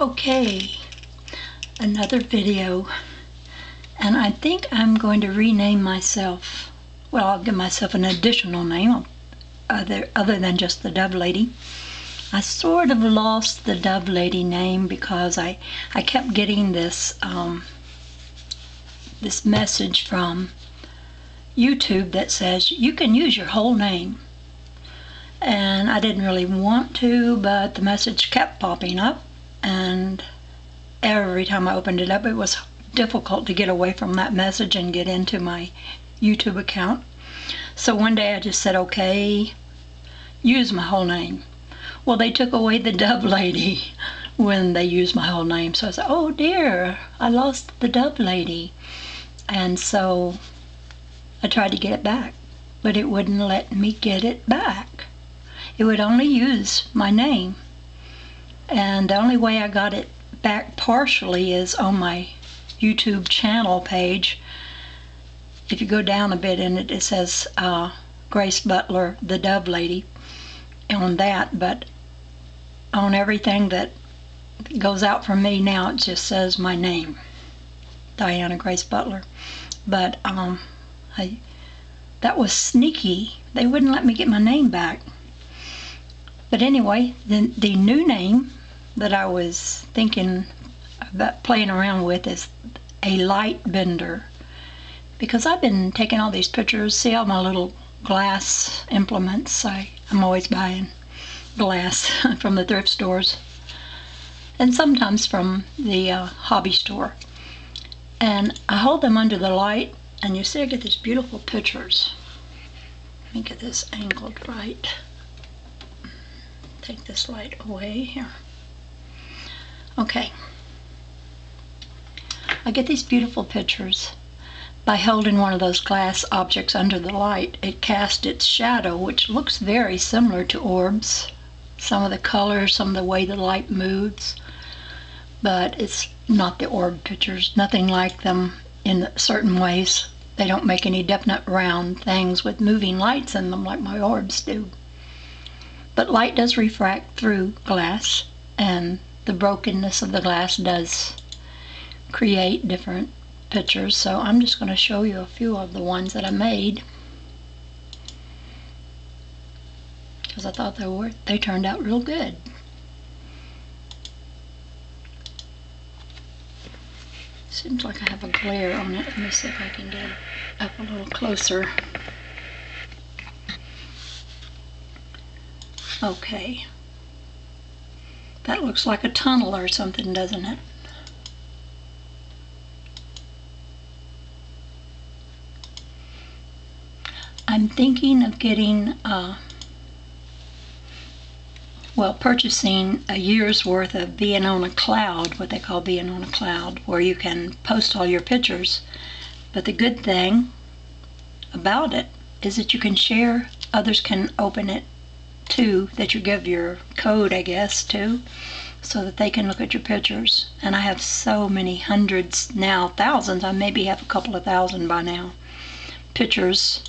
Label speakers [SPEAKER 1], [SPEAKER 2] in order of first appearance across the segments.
[SPEAKER 1] Okay, another video, and I think I'm going to rename myself. Well, I'll give myself an additional name other than just the Dove Lady. I sort of lost the Dove Lady name because I kept getting this this message from YouTube that says you can use your whole name. And I didn't really want to, but the message kept popping up, and every time I opened it up it was difficult to get away from that message and get into my YouTube account. So one day I just said, okay, use my whole name. Well, they took away the Dove Lady when they used my whole name, so I said, oh dear, I lost the Dove Lady. And so I tried to get it back, but it wouldn't let me get it back. It would only use my name, and the only way I got it back partially is on my YouTube channel page. If you go down a bit in it, it says Grace Butler, the Dove Lady, on that, but on everything that goes out from me now it just says my name, Diana Grace Butler. But that was sneaky. They wouldn't let me get my name back. But anyway, the new name that I was thinking about playing around with is a light bender, because I've been taking all these pictures. See all my little glass implements? I'm always buying glass from the thrift stores and sometimes from the hobby store, and I hold them under the light, and you see I get these beautiful pictures. Let me get this angled right. Take this light away here. Okay. I get these beautiful pictures by holding one of those glass objects under the light. It casts its shadow, which looks very similar to orbs. Some of the colors, some of the way the light moves, but it's not the orb pictures. Nothing like them in certain ways. They don't make any definite round things with moving lights in them like my orbs do. But light does refract through glass, and the brokenness of the glass does create different pictures. So I'm just going to show you a few of the ones that I made, because I thought they turned out real good. Seems like I have a glare on it. Let me see if I can get it up a little closer. Okay. That looks like a tunnel or something, doesn't it? I'm thinking of getting, purchasing a year's worth of being on a cloud, what they call being on a cloud, where you can post all your pictures. But the good thing about it is that you can share, others can open it too, that you give your code, I guess, to, so that they can look at your pictures. And I have so many hundreds now, thousands, I maybe have a couple of thousand by now, pictures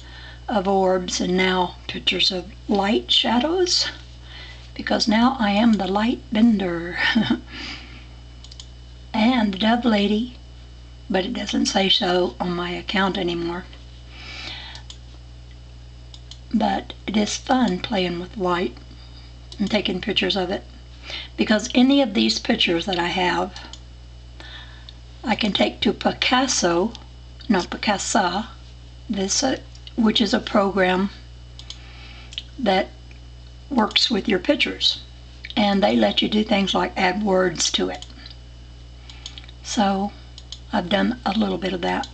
[SPEAKER 1] of orbs, and now pictures of light shadows, because now I am the light bender and the Dove Lady, but it doesn't say so on my account anymore. But it is fun playing with light and taking pictures of it, because any of these pictures that I have I can take to Picasa, which is a program that works with your pictures, and they let you do things like add words to it. So I've done a little bit of that.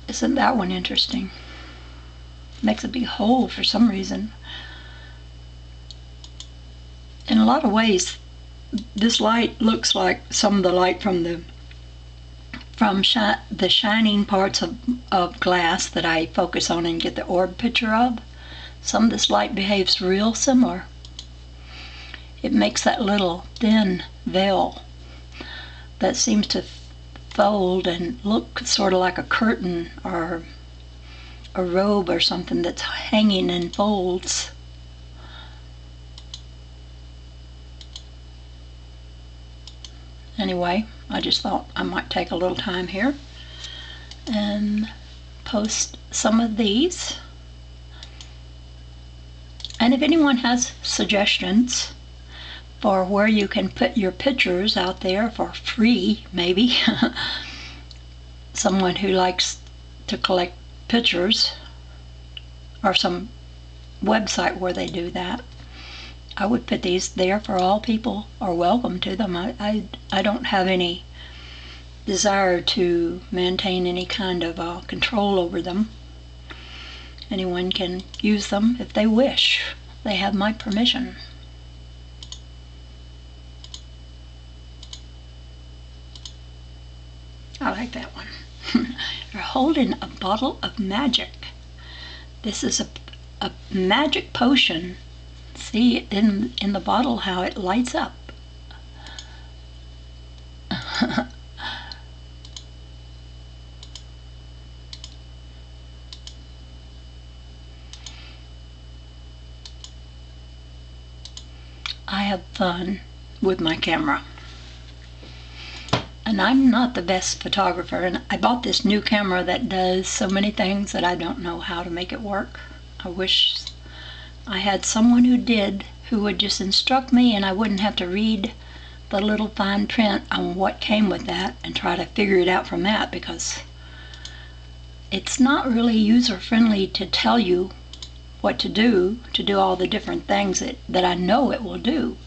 [SPEAKER 1] Isn't that one interesting? Makes a big hole for some reason. In a lot of ways, this light looks like some of the light from the shining parts of glass that I focus on and get the orb picture of. Some of this light behaves real similar. It makes that little thin veil that seems to fold and look sort of like a curtain or a robe or something that's hanging in folds. Anyway, I just thought I might take a little time here and post some of these. And if anyone has suggestions for where you can put your pictures out there for free, maybe, someone who likes to collect pictures, or some website where they do that, I would put these there for all. People are welcome to them. I don't have any desire to maintain any kind of control over them. Anyone can use them if they wish. They have my permission. I like that one. You're holding a bottle of magic. This is a magic potion. See in the bottle how it lights up. I have fun with my camera. And I'm not the best photographer, and I bought this new camera that does so many things that I don't know how to make it work. I wish I had someone who would just instruct me, and I wouldn't have to read the little fine print on what came with that and try to figure it out from that, because it's not really user-friendly to tell you what to do all the different things that I know it will do.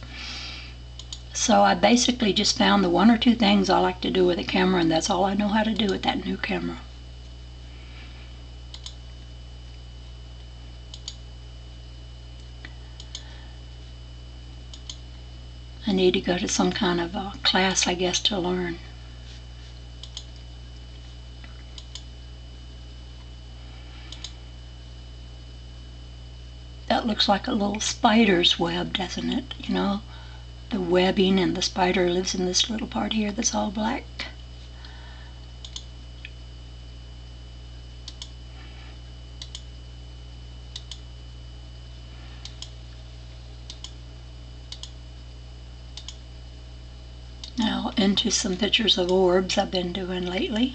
[SPEAKER 1] So I basically just found the one or two things I like to do with a camera, and that's all I know how to do with that new camera. I need to go to some kind of a class, I guess, to learn. That looks like a little spider's web, doesn't it? You know, the webbing, and the spider lives in this little part here that's all black. Now into some pictures of orbs I've been doing lately.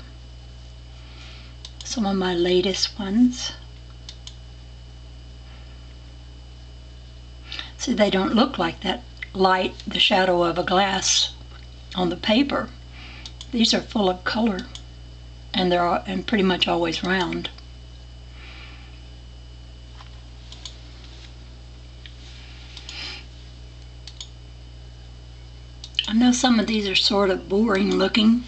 [SPEAKER 1] Some of my latest ones. See, they don't look like that light, the shadow of a glass on the paper. These are full of color, and they're pretty much always round. I know some of these are sort of boring looking,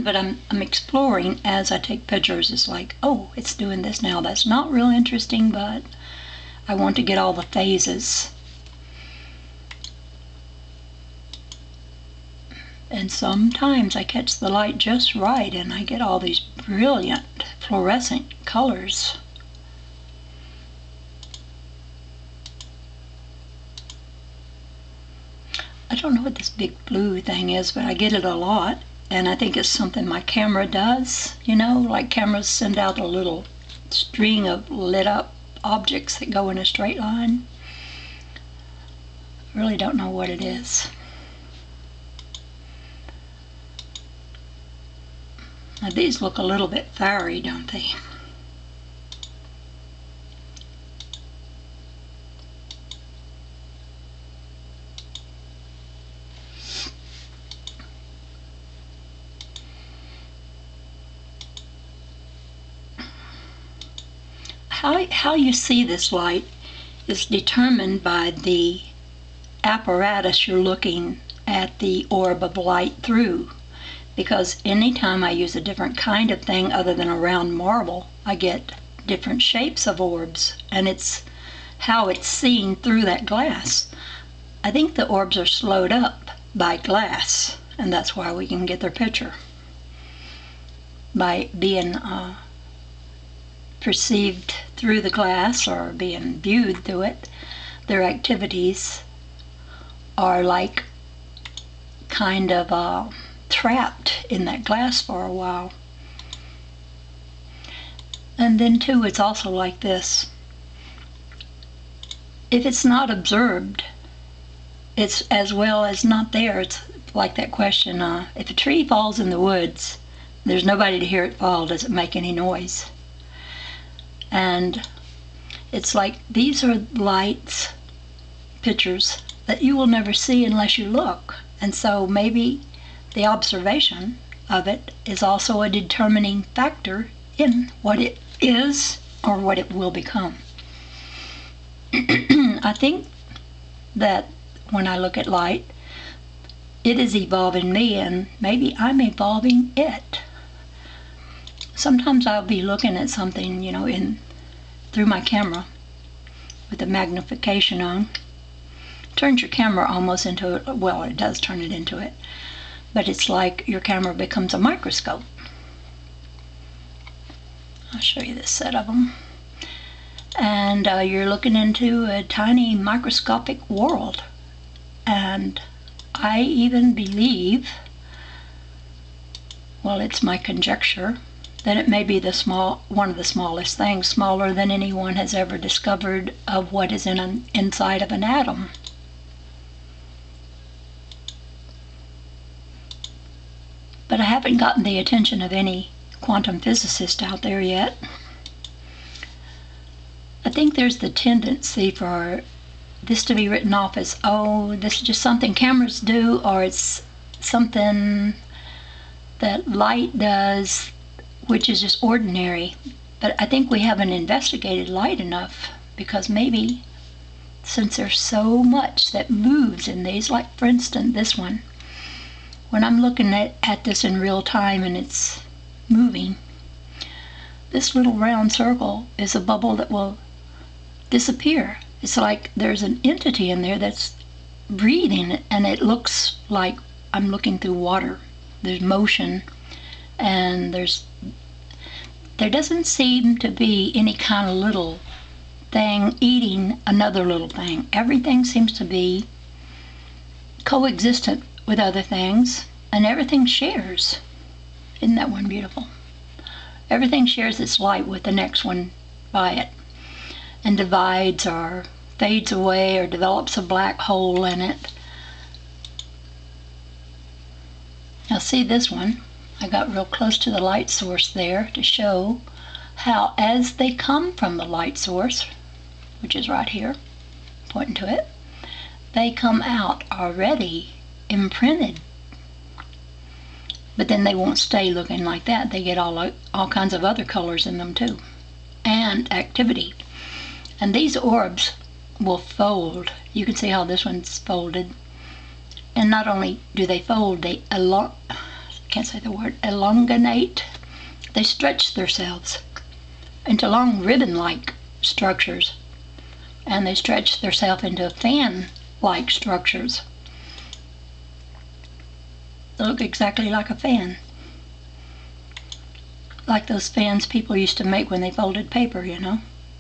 [SPEAKER 1] but I'm exploring as I take pictures. It's like, oh, it's doing this now. That's not real interesting, but I want to get all the phases. And sometimes I catch the light just right, and I get all these brilliant fluorescent colors. I don't know what this big blue thing is, but I get it a lot, and I think it's something my camera does. You know, like cameras send out a little string of lit up objects that go in a straight line. I really don't know what it is. Now these look a little bit fiery, don't they? How you see this light is determined by the apparatus you're looking at the orb of light through. Because anytime I use a different kind of thing other than a round marble, I get different shapes of orbs, and it's how it's seen through that glass. I think the orbs are slowed up by glass, and that's why we can get their picture. By being perceived through the glass or being viewed through it, their activities are like kind of trapped in that glass for a while. And then too, it's also like this. If it's not observed, it's as well as not there. It's like that question, if a tree falls in the woods, there's nobody to hear it fall, does it make any noise? And it's like these are lights, pictures, that you will never see unless you look. And so maybe the observation of it is also a determining factor in what it is or what it will become. I think that when I look at light, it is evolving me, and maybe I'm evolving it. Sometimes I'll be looking at something, through my camera with the magnification on. Turns your camera almost into it. Well, it does turn it into it, but it's like your camera becomes a microscope. I'll show you this set of them. And you're looking into a tiny microscopic world. And I even believe, well, it's my conjecture, that it may be one of the smallest things, smaller than anyone has ever discovered of what is inside of an atom. But I haven't gotten the attention of any quantum physicist out there yet. I think there's the tendency for this to be written off as, oh, this is just something cameras do, or it's something that light does, which is just ordinary. But I think we haven't investigated light enough, because maybe since there's so much that moves in these, like for instance this one, when I'm looking at this in real time and it's moving, this little round circle is a bubble that will disappear. It's like there's an entity in there that's breathing, and it looks like I'm looking through water. There's motion, and there doesn't seem to be any kind of little thing eating another little thing. Everything seems to be coexistent with other things, and everything shares. Isn't that one beautiful? Everything shares its light with the next one by it, and divides or fades away or develops a black hole in it. Now see this one, I got real close to the light source there to show how as they come from the light source, which is right here, pointing to it, they come out already imprinted. But then they won't stay looking like that. They get all kinds of other colors in them too, and activity. And these orbs will fold. You can see how this one's folded. And not only do they fold, they elongate. They stretch themselves into long ribbon-like structures. And they stretch themselves into fan-like structures. They look exactly like a fan. Like those fans people used to make when they folded paper,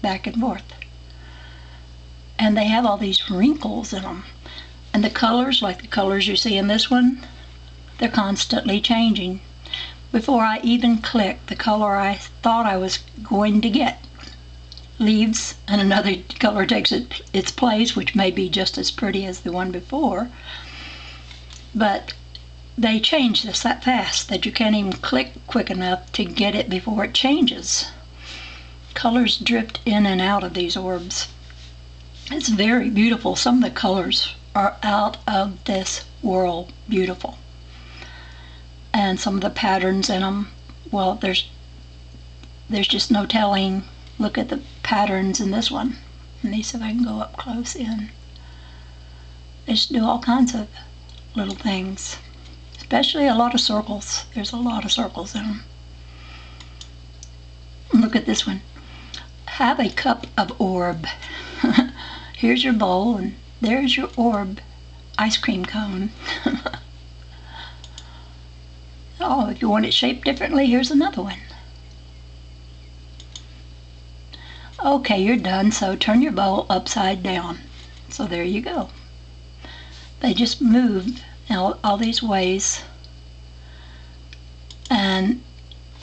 [SPEAKER 1] back and forth. And they have all these wrinkles in them. And the colors, like the colors you see in this one, they're constantly changing. Before I even click, the color I thought I was going to get leaves, and another color takes its place, which may be just as pretty as the one before. But they change this that fast that you can't even click quick enough to get it before it changes. Colors drift in and out of these orbs. It's very beautiful. Some of the colors are out of this world beautiful. And some of the patterns in them, well, there's just no telling. Look at the patterns in this one. Let me see if I can go up close in. They just do all kinds of little things. Especially a lot of circles. There's a lot of circles in them. Look at this one. Have a cup of orb. Here's your bowl, and there's your orb ice cream cone. Oh, if you want it shaped differently, here's another one. Okay, you're done, so turn your bowl upside down. So there you go. They just move all these ways. And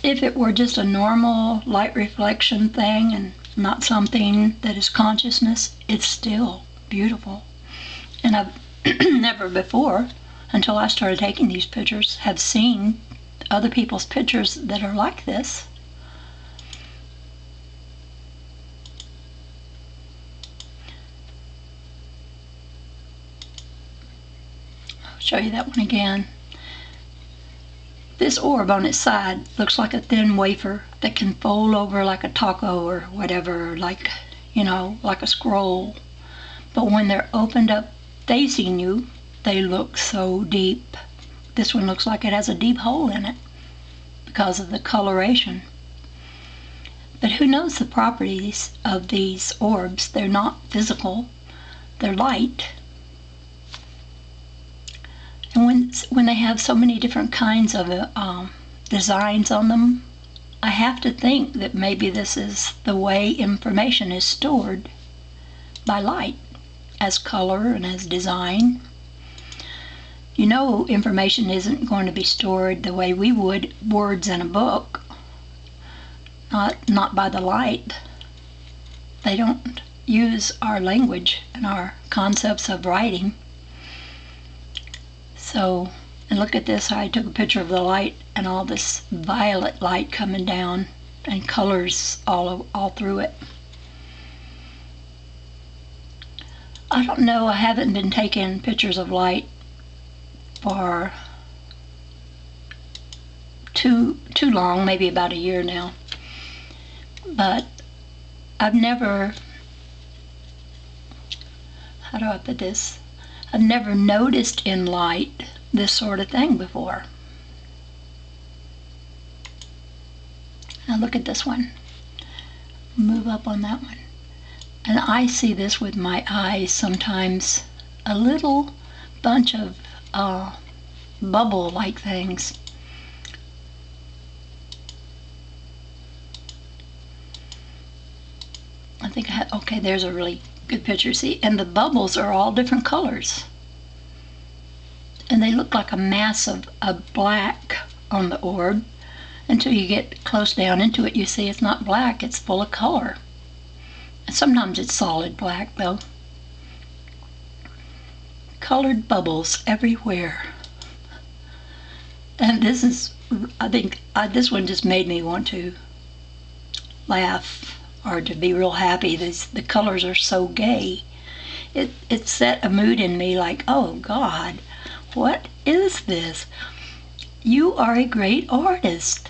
[SPEAKER 1] if it were just a normal light reflection thing and not something that is consciousness, it's still beautiful. And I've never before, until I started taking these pictures, have seen other people's pictures that are like this. I'll show you that one again. This orb on its side looks like a thin wafer that can fold over like a taco or whatever, like, you know, like a scroll. But when they're opened up facing you, they look so deep. This one looks like it has a deep hole in it because of the coloration. But who knows the properties of these orbs? They're not physical, they're light. And when they have so many different kinds of designs on them, I have to think that maybe this is the way information is stored by light, as color and as design. You know, information isn't going to be stored the way we would words in a book, not by the light. They don't use our language and our concepts of writing. So, and look at this, I took a picture of the light and all this violet light coming down and colors all through it. I don't know, I haven't been taking pictures of light for too long, maybe about a year now. But I've never, how do I put this? I've never noticed in light this sort of thing before. Now look at this one. Move up on that one. And I see this with my eyes sometimes, a little bunch of bubble-like things. I think I had, okay, there's a really good picture. See, and the bubbles are all different colors. And they look like a mass of black on the orb. Until you get close down into it, you see it's not black, it's full of color. And sometimes it's solid black, though. Colored bubbles everywhere. And this is, I think, this one just made me want to laugh or to be real happy. The colors are so gay. It set a mood in me like, oh God, what is this? You are a great artist.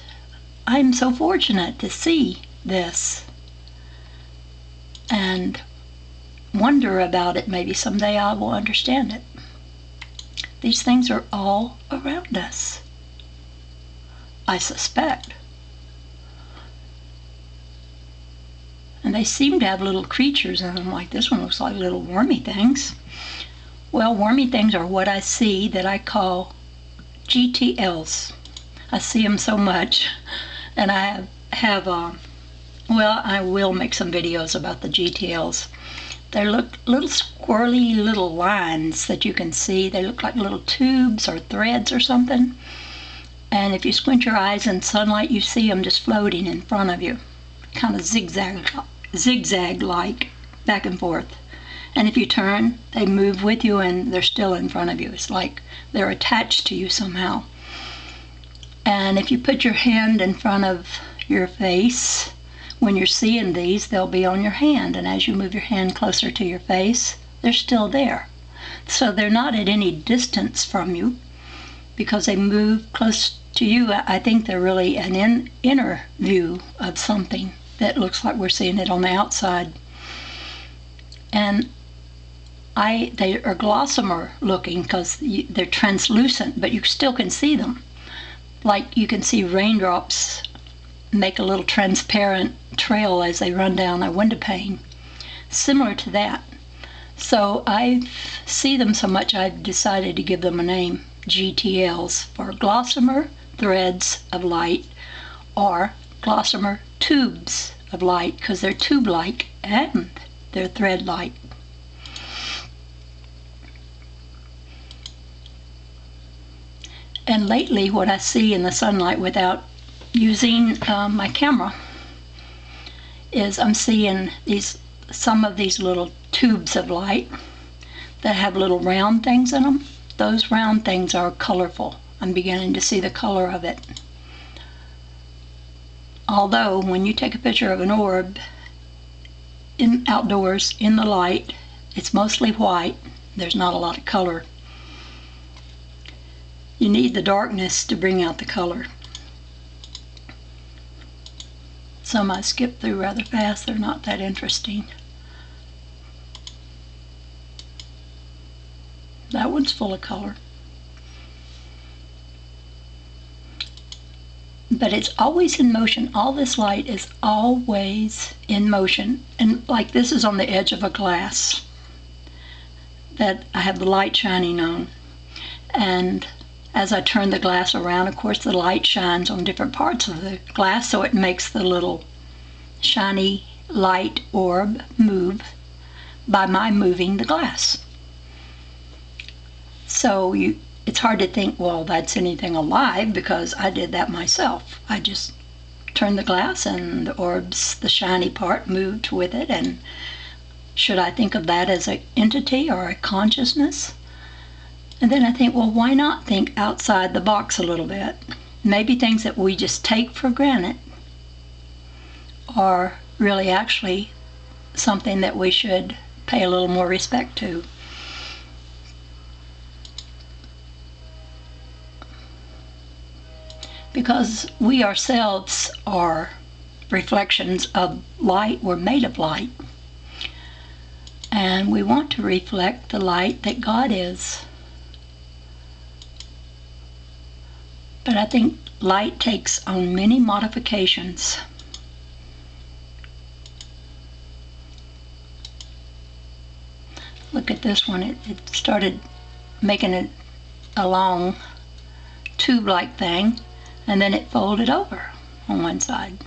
[SPEAKER 1] I'm so fortunate to see this and wonder about it. Maybe someday I will understand it. These things are all around us, I suspect. And they seem to have little creatures in them, like this one looks like little wormy things. Well, wormy things are what I see that I call GTLs. I see them so much, and I have well, I will make some videos about the GTLs. They look little squirrely little lines that you can see. They look like little tubes or threads or something. And if you squint your eyes in sunlight, you see them just floating in front of you, kind of zigzag-like, back and forth. And if you turn, they move with you and they're still in front of you. It's like they're attached to you somehow. And if you put your hand in front of your face, when you're seeing these, they'll be on your hand. And as you move your hand closer to your face, they're still there. So they're not at any distance from you because they move close to you. I think they're really an inner view of something that looks like we're seeing it on the outside. And they are gossamer looking because they're translucent, but you still can see them. Like you can see raindrops make a little transparent trail as they run down a window pane. Similar to that. So I see them so much I've decided to give them a name, GTLs, for gossamer threads of light, or gossamer tubes of light, because they're tube-like and they're thread-like. And lately what I see in the sunlight without using my camera is I'm seeing some of these little tubes of light that have little round things in them. Those round things are colorful. I'm beginning to see the color of it. Although when you take a picture of an orb outdoors in the light, it's mostly white. There's not a lot of color. You need the darkness to bring out the color. Some I skip through rather fast. They're not that interesting. That one's full of color. But it's always in motion. All this light is always in motion. And like this is on the edge of a glass that I have the light shining on. And as I turn the glass around, of course, the light shines on different parts of the glass, so it makes the little shiny light orb move by my moving the glass. So it's hard to think, well, that's anything alive, because I did that myself. I just turned the glass and the orbs, the shiny part, moved with it. And should I think of that as an entity or a consciousness? And then I think, well, why not think outside the box a little bit? Maybe things that we just take for granted are really actually something that we should pay a little more respect to. Because we ourselves are reflections of light. We're made of light. And we want to reflect the light that God is. But I think light takes on many modifications. Look at this one. It started making it a long tube-like thing, and then it folded over on one side.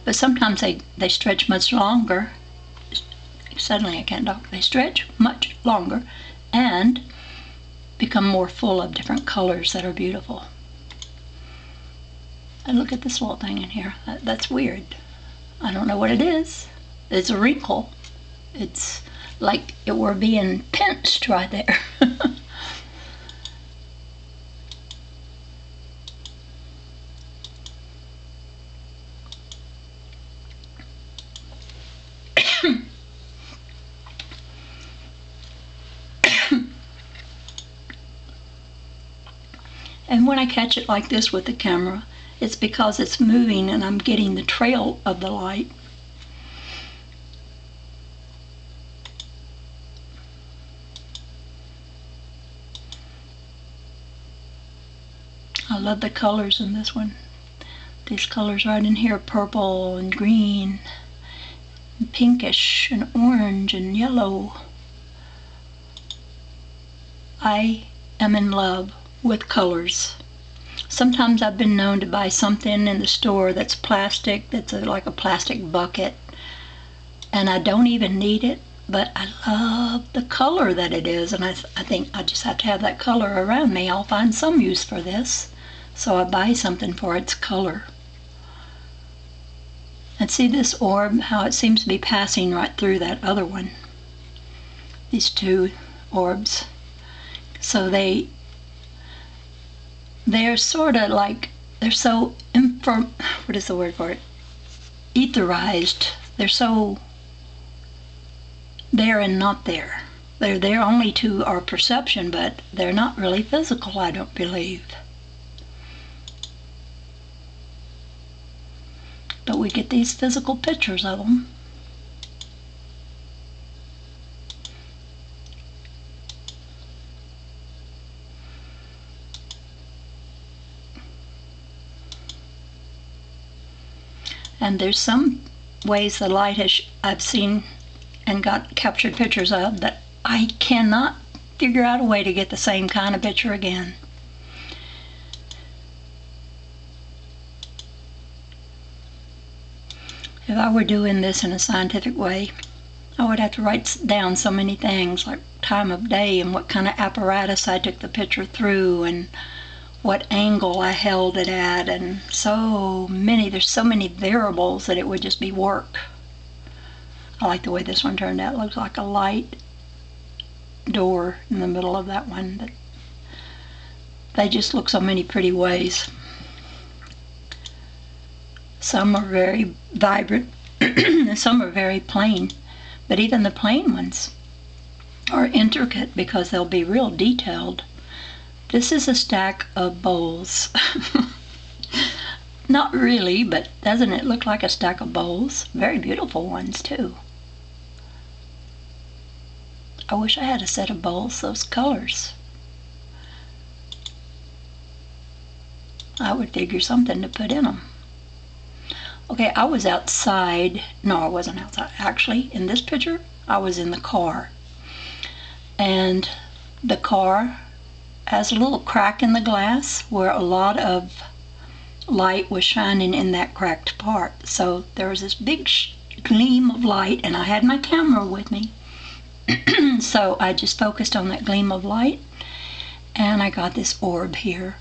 [SPEAKER 1] But sometimes they stretch much longer. Suddenly I can't talk. They stretch much longer and become more full of different colors that are beautiful. And look at this little thing in here. That's weird. I don't know what it is. It's a wrinkle. It's like it were being pinched right there. And when I catch it like this with the camera, it's because it's moving and I'm getting the trail of the light. I love the colors in this one. These colors right in here, purple and green, and pinkish and orange and yellow. I am in love with colors. Sometimes I've been known to buy something in the store that's plastic, that's like a plastic bucket, and I don't even need it, but I love the color that it is, and I think I just have to have that color around me. I'll find some use for this, so I buy something for its color. And see this orb, how it seems to be passing right through that other one. These two orbs. So they're sort of like, they're so, what is the word for it? Etherized. They're so there and not there. They're there only to our perception, but they're not really physical, I don't believe. But we get these physical pictures of them. And there's some ways the light I've seen and got captured pictures of that I cannot figure out a way to get the same kind of picture again. If I were doing this in a scientific way, I would have to write down so many things, like time of day and what kind of apparatus I took the picture through and what angle I held it at, and there's so many variables that it would just be work. I like the way this one turned out. It looks like a light door in the middle of that one. But they just look so many pretty ways. Some are very vibrant and some are very plain. But even the plain ones are intricate because they'll be real detailed. This is a stack of bowls. Not really, but doesn't it look like a stack of bowls? Very beautiful ones too. I wish I had a set of bowls those colors. I would figure something to put in them. Okay, I was outside. No, I wasn't outside. Actually, in this picture, I was in the car. And the car has a little crack in the glass where a lot of light was shining in that cracked part. So there was this big gleam of light, and I had my camera with me. So I just focused on that gleam of light, and I got this orb here.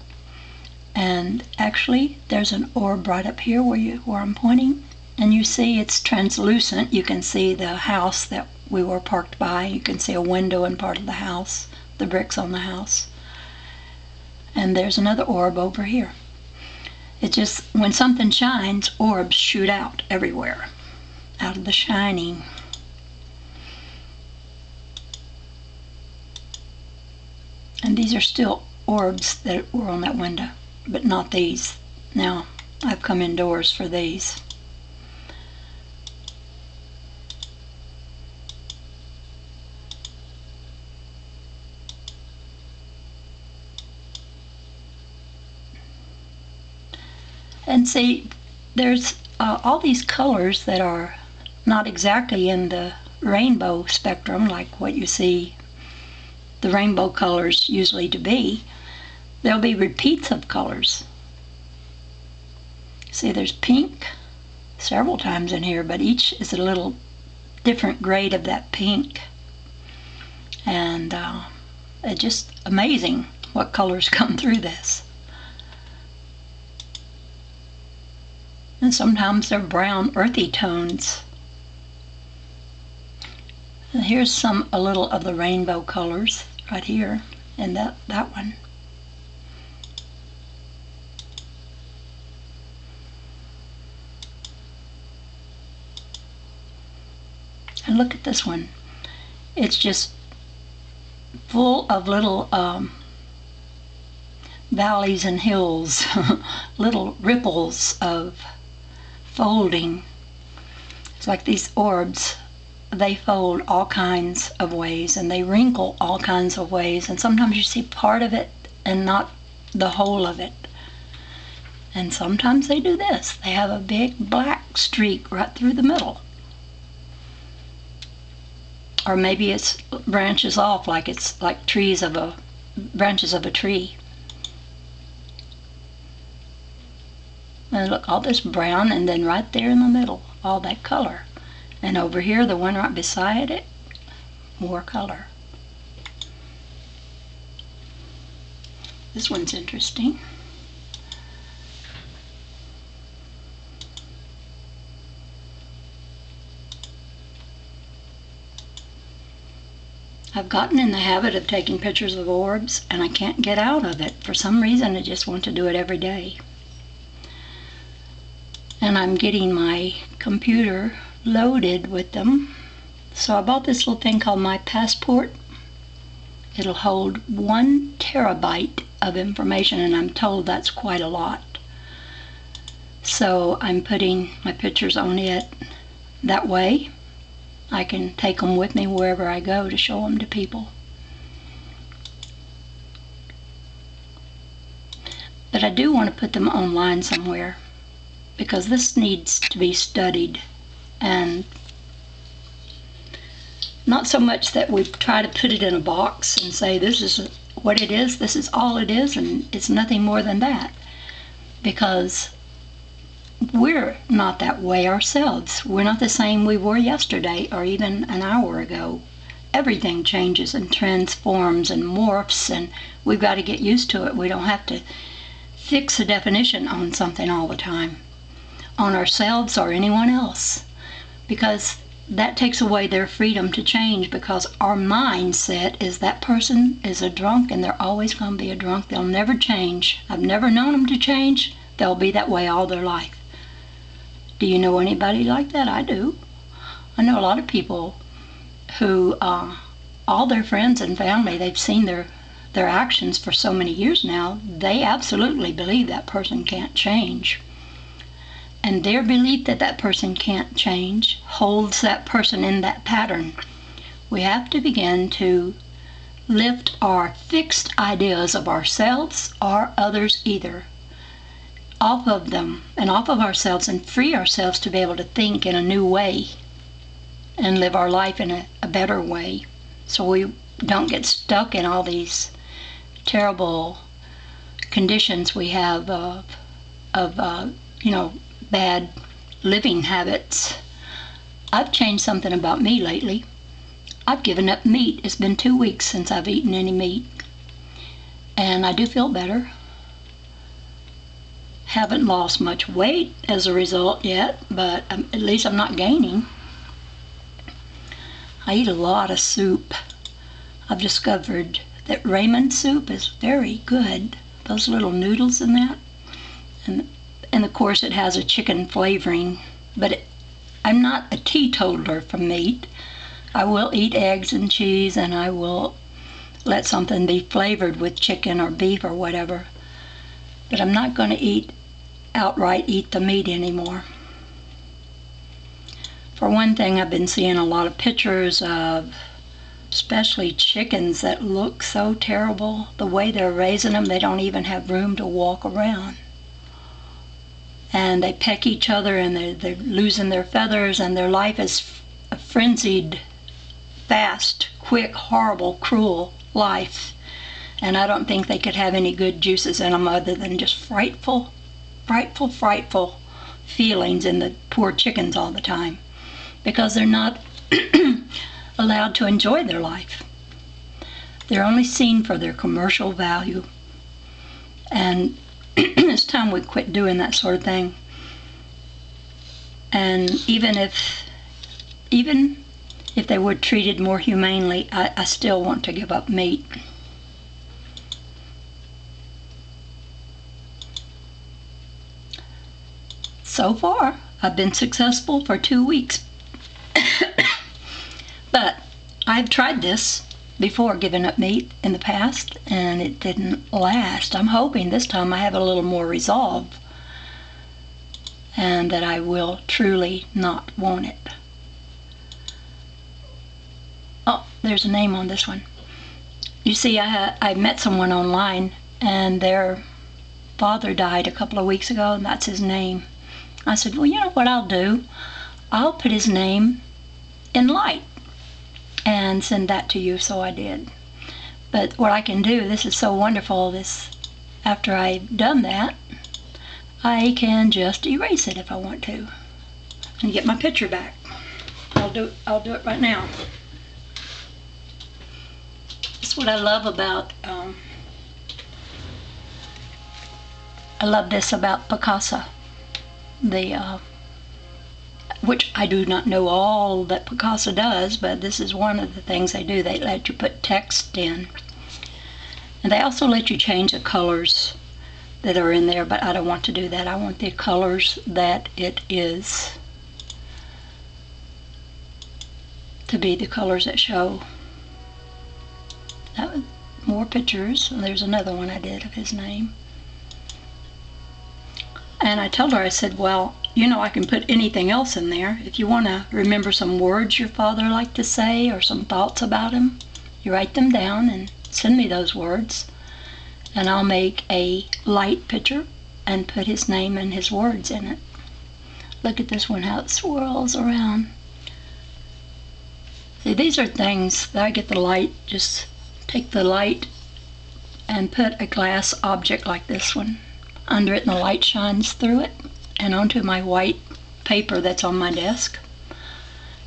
[SPEAKER 1] And actually, there's an orb right up here where I'm pointing, and you see it's translucent. You can see the house that we were parked by. You can see a window in part of the house, the bricks on the house. And there's another orb over here. It just, when something shines, orbs shoot out everywhere, out of the shining. And these are still orbs that were on that window, but not these. Now, I've come indoors for these. And see, there's all these colors that are not exactly in the rainbow spectrum, like what you see the rainbow colors usually to be. There'll be repeats of colors. See, there's pink several times in here, but each is a little different grade of that pink. And it's just amazing what colors come through this. And sometimes they're brown, earthy tones. And here's a little of the rainbow colors right here in that one. And look at this one. It's just full of little valleys and hills, little ripples of folding. It's like these orbs, they fold all kinds of ways, and they wrinkle all kinds of ways, and sometimes you see part of it and not the whole of it. And sometimes they do this. They have a big black streak right through the middle. Or maybe it's branches off, like it's like branches of a tree. And look, all this brown, and then right there in the middle, all that color. And over here, the one right beside it, more color. This one's interesting. I've gotten in the habit of taking pictures of orbs, and I can't get out of it. For some reason, I just want to do it every day. And I'm getting my computer loaded with them. So I bought this little thing called My Passport. It'll hold 1 terabyte of information, and I'm told that's quite a lot. So I'm putting my pictures on it. That way I can take them with me wherever I go to show them to people. But I do want to put them online somewhere, because this needs to be studied, and not so much that we try to put it in a box and say this is what it is, this is all it is, and it's nothing more than that, because we're not that way ourselves. We're not the same we were yesterday or even an hour ago. Everything changes and transforms and morphs, and we've got to get used to it. We don't have to fix a definition on something all the time, on ourselves or anyone else, because that takes away their freedom to change, because our mindset is that person is a drunk and they're always going to be a drunk. They'll never change. I've never known them to change. They'll be that way all their life. Do you know anybody like that? I do. I know a lot of people who, all their friends and family, they've seen their actions for so many years now, they absolutely believe that person can't change. And their belief that that person can't change holds that person in that pattern. We have to begin to lift our fixed ideas of ourselves or others either off of them and off of ourselves, and free ourselves to be able to think in a new way and live our life in a better way, so we don't get stuck in all these terrible conditions we have of bad living habits. I've changed something about me lately. I've given up meat. It's been 2 weeks since I've eaten any meat, and I do feel better. Haven't lost much weight as a result yet, but at least I'm not gaining. I eat a lot of soup. I've discovered that ramen soup is very good. Those little noodles in that. And of course it has a chicken flavoring. But I'm not a teetotaler from meat. I will eat eggs and cheese, and I will let something be flavored with chicken or beef or whatever. But I'm not going to outright eat the meat anymore. For one thing, I've been seeing a lot of pictures of especially chickens that look so terrible. The way they're raising them, they don't even have room to walk around. And they peck each other, and they're losing their feathers, and their life is a frenzied, fast, quick, horrible, cruel life. And I don't think they could have any good juices in them other than just frightful feelings in the poor chickens all the time, because they're not allowed to enjoy their life. They're only seen for their commercial value. And it's time we quit doing that sort of thing. And even if they were treated more humanely, I still want to give up meat. So far, I've been successful for 2 weeks. But I've tried this before, giving up meat in the past, and it didn't last. I'm hoping this time I have a little more resolve, and that I will truly not want it. Oh, there's a name on this one. You see, I met someone online, and their father died a couple of weeks ago, and that's his name. I said, well, you know what I'll do? I'll put his name in light and send that to you. So I did. But what I can do, this is so wonderful, after I've done that, I can just erase it if I want to and get my picture back. I'll do it right now. That's what I love about I love this about Picasa, which I do not know all that Picasa does, but this is one of the things they do. They let you put text in. And they also let you change the colors that are in there, but I don't want to do that. I want the colors that it is to be the colors that show. That was more pictures. There's another one I did of his name. And I told her, I said, well, you know, I can put anything else in there. If you want to remember some words your father liked to say or some thoughts about him, you write them down and send me those words. And I'll make a light picture and put his name and his words in it. Look at this one, how it swirls around. See, these are things that I get the light, just take the light and put a glass object like this one under it, and the light shines through it and onto my white paper that's on my desk.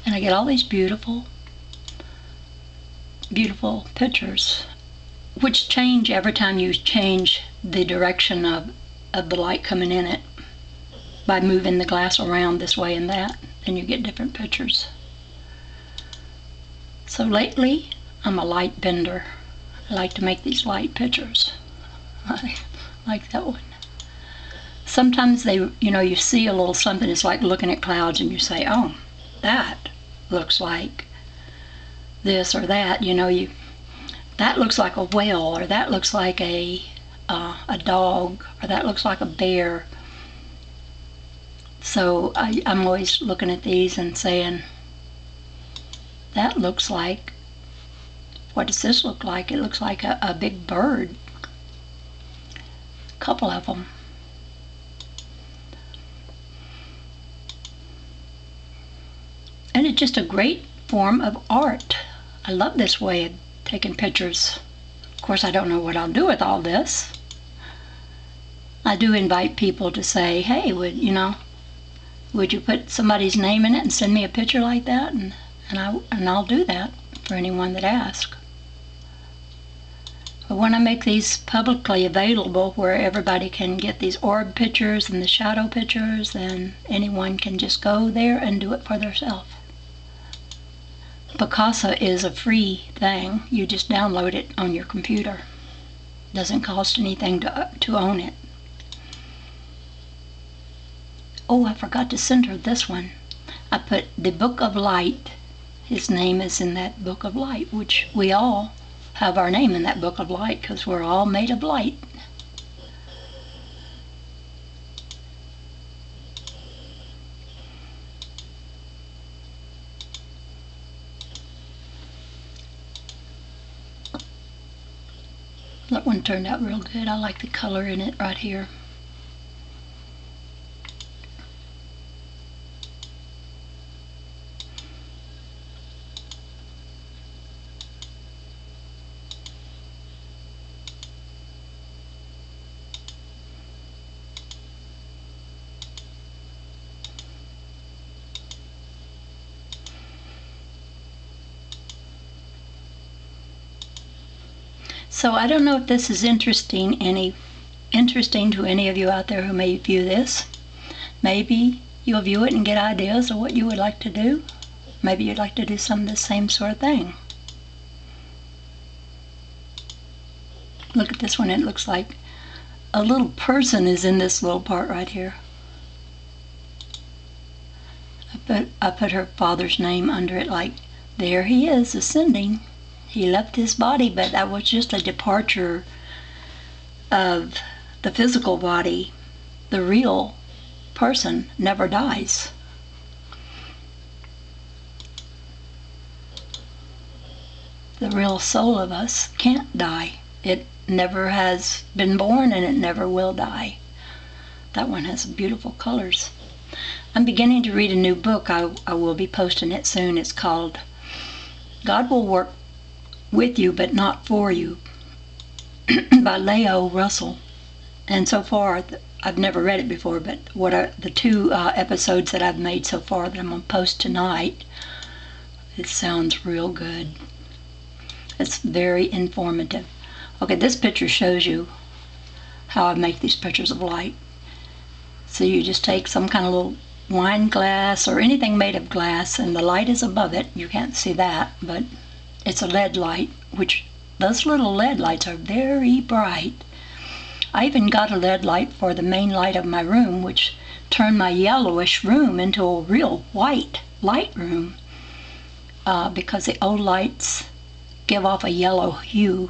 [SPEAKER 1] And I get all these beautiful, beautiful pictures, which change every time you change the direction of of the light coming in it by moving the glass around this way and that, and you get different pictures. So lately, I'm a light bender. I like to make these light pictures. I like that one. Sometimes you see a little something, it's like looking at clouds and you say, oh, that looks like this or that, that looks like a whale, or that looks like a dog, or that looks like a bear. So I'm always looking at these and saying, that looks like, what does this look like? It looks like a big bird. A couple of them. And it's just a great form of art. I love this way of taking pictures. Of course, I don't know what I'll do with all this. I do invite people to say, hey, would you put somebody's name in it and send me a picture like that? And I'll do that for anyone that asks. But when I make these publicly available where everybody can get these orb pictures and the shadow pictures, then anyone can just go there and do it for themselves. Picasa is a free thing. You just download it on your computer. Doesn't cost anything to own it. Oh, I forgot to center this one. I put the Book of Light. His name is in that Book of Light, which we all have our name in that Book of Light because we're all made of light. That one turned out real good. I like the color in it right here. So I don't know if this is interesting to any of you out there who may view this. Maybe you'll view it and get ideas of what you would like to do. Maybe you'd like to do some of the same sort of thing. Look at this one. It looks like a little person is in this little part right here. I put her father's name under it, like, there he is ascending. He left his body, but that was just a departure of the physical body. The real person never dies. The real soul of us can't die. It never has been born and it never will die. That one has beautiful colors. I'm beginning to read a new book. I will be posting it soon. It's called God Will Work With You But Not For You by Leo Russell. And so far, I've never read it before, but the two episodes that I've made so far that I'm going to post tonight, it sounds real good. It's very informative. Okay, this picture shows you how I make these pictures of light. So you just take some kind of little wine glass or anything made of glass, and the light is above it. You can't see that, but it's a LED light, which those little LED lights are very bright. I even got a LED light for the main light of my room, which turned my yellowish room into a real white light room, because the old lights give off a yellow hue.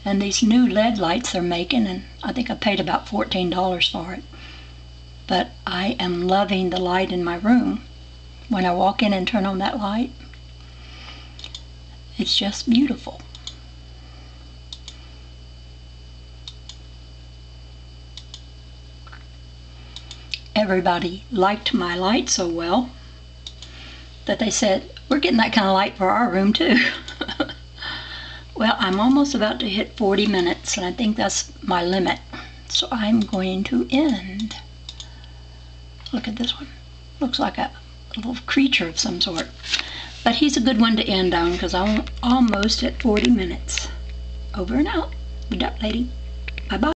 [SPEAKER 1] And these new LED lights they're making, and I think I paid about $14 for it. But I am loving the light in my room. When I walk in and turn on that light, it's just beautiful. Everybody liked my light so well that they said, we're getting that kind of light for our room too. Well, I'm almost about to hit 40 minutes, and I think that's my limit. So I'm going to end. Look at this one. Looks like a little creature of some sort. But he's a good one to end on because I'm almost at 40 minutes. Over and out. The duck lady. Bye-bye.